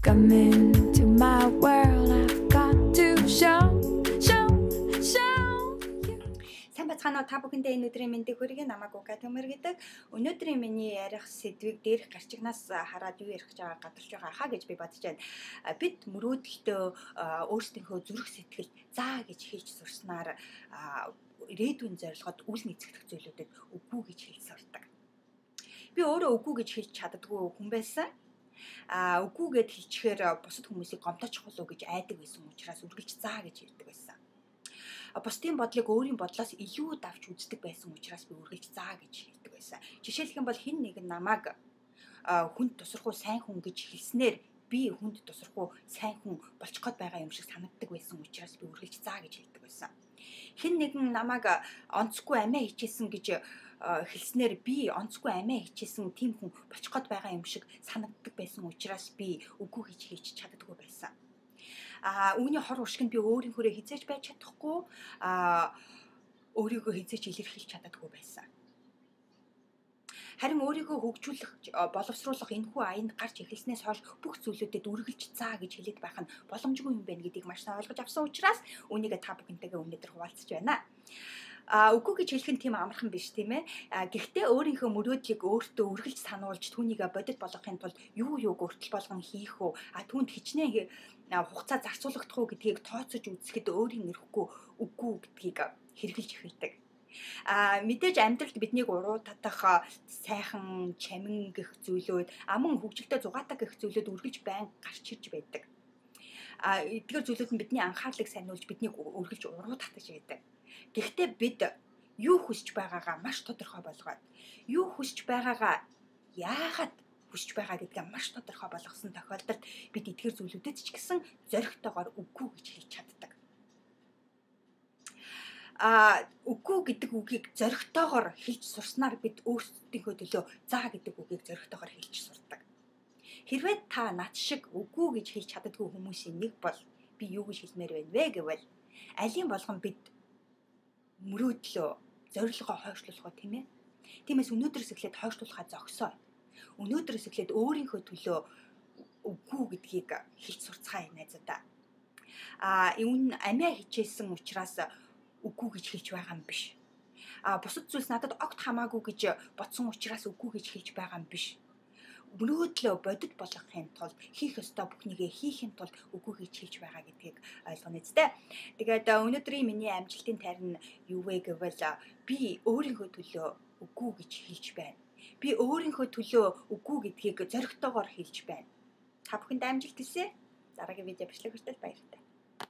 Come into my world, I've got to show you. Сайн бацгаана уу, та бүхэндээ энэ өдрийн мэндийг хүргэе. Намайг Уга төмөргөдөг. Өнөөдрийн миний ярих сэдвийг дээрх гарчигнаас хараад юу ярих гэж байгааг гадарч байгаа хаа гэж би бодож байна. Бид мөрөөдөлтөө өөрсдийнхөө зүрх сэтгэл заа гэж хэлж сурснаар ирээдүйн зорилгод үл нэцэгдэх зүйлүүдэд үгүй гэж хэлж сурдаг. Би өөрөө үгүй гэж хэлж чаддаггүй хүн байсан. Үгүй гэд хэлчихээр бусад хүмүүсийг гомдооч хулуу гэж айдаг байсан учраас үргэлж заа гэж хэлдэг байсан. Бусдын бодлыг өөрийн бодлоос илүү давж үздэг байсан учраас би үргэлж заа гэж хэлдэг байсан. Жишээлх юм бол хэн нэгэн намайг хүнд тусрахгүй сайн хүн гэж хэлснээр би хүнд тусрахгүй сайн хүн болчих гээд байгаа юм шиг санагддаг байсан учраас би үргэлж заа гэж хэлдэг байсан. Хэн нэгэн намайг онцгүй амиа хичээсэн гэж хэлснээр би онцгүй амиа хичээсэн тийм хүн болчих гээд байгаа юм шиг санагддаг байсан учраас би үгүй гэж хэлж чаддаггүй байсан. Үүний хор уршигт би өөрийнхөө хизээж байж чадахгүй өөрийгөө хизээж илэрхийлж чаддаггүй байсан. Харин өөрийгөө хөгжүүлэх, боловсруулах энэхүү аянд гарч эхэлснээс хойш бүх зүйлүүдэд үргэлж заа гэж хэлээд байх нь боломжгүй юм байна гэдгийг маш сайн ойлгож авсан учраас үүнийг та бүхэнтэйгээ өнөөдөр хуваалцаж байна. Үгүй гэж хэлэх нь тийм амархан биш тийм ээ. Гэхдээ өөрийнхөө мөрөөдлийг өөртөө үргэлж сануулж түүнийг бодит болгохын тулд юу өртөл болгон хийх үү? Түүнд хичнээн хугацаа зарцуулагдах уу гэдгийг тооцож үзэхэд өөрийн эрэхгүй үгүй гэдгийг хэрэгжилж эхэлдэг. Мэдээж амьдралд биднийг уруу татах сайхан чамин гэх зүйлүүд аман хөгжилтэй зугаатай гэх зүйлүүд үргэлж байн гарч ирж байдаг. Эдгээр зүйлүүд нь бидний анхаарлыг сануулж биднийг үргэлж уруу татаж байдаг. Гэхдээ бид юу хүсэж байгаагаа маш тодорхой болгоод юу хүсэж байгаагаа яагаад хүсэж байгаа гэдгээ маш тодорхой болгосон тохиолдолд бид эдгээр зүйлүүдэд ч гэсэн зоригтойгоор үгүй гэж хэлж чаддаг. Үгүй гэдэг үгийг зоригтойгоор хэлж сурснаар бид өөрсдийнхөө төлөө заа гэдэг үгийг зоригтойгоор хэлж сурдаг. Хэрвээ та над шиг үгүй гэж хэлж чаддаггүй хүмүүсийн нэг бол би юу гэж хэлмээр байна вэ гэвэл алийн болгон бид мөрөөдлөө зорилгоо хойшлуулах тийм ээ. Тиймээс өнөөдрөөс эхлээд хойшлуулахаа зогсоо. Өнөөдрөөс эхлээд өөрийнхөө төлөө үгүй гэдгийг хэлж сурцгаая найзуудаа. Энэ амиа хичээсэн учраас үгүй гэж хэлж байгаа юм биш. Бусад зүйлс надад огт хамаагүй гэж бодсон учраас үгүй гэж хэлж байгаа юм биш. Мөрөөдлөө бодит болгохын тулд хийх ёстой бүхнийгээ хийхин тулд үгүй гэж хэлж байгаа гэдгийг ойлгоно үстэй. Тэгээд өнөөдрийн миний амжилтын тайрн юу вэ гэвэл би өөрийнхөө төлөө үгүй гэж хэлж байна. Би өөрийнхөө төлөө үгүй гэдгийг зоригтойгоор хэлж байна. Та бүхэнд амжилт хүсье. Дараагийн видео бичлэг хүртэл баярлалаа.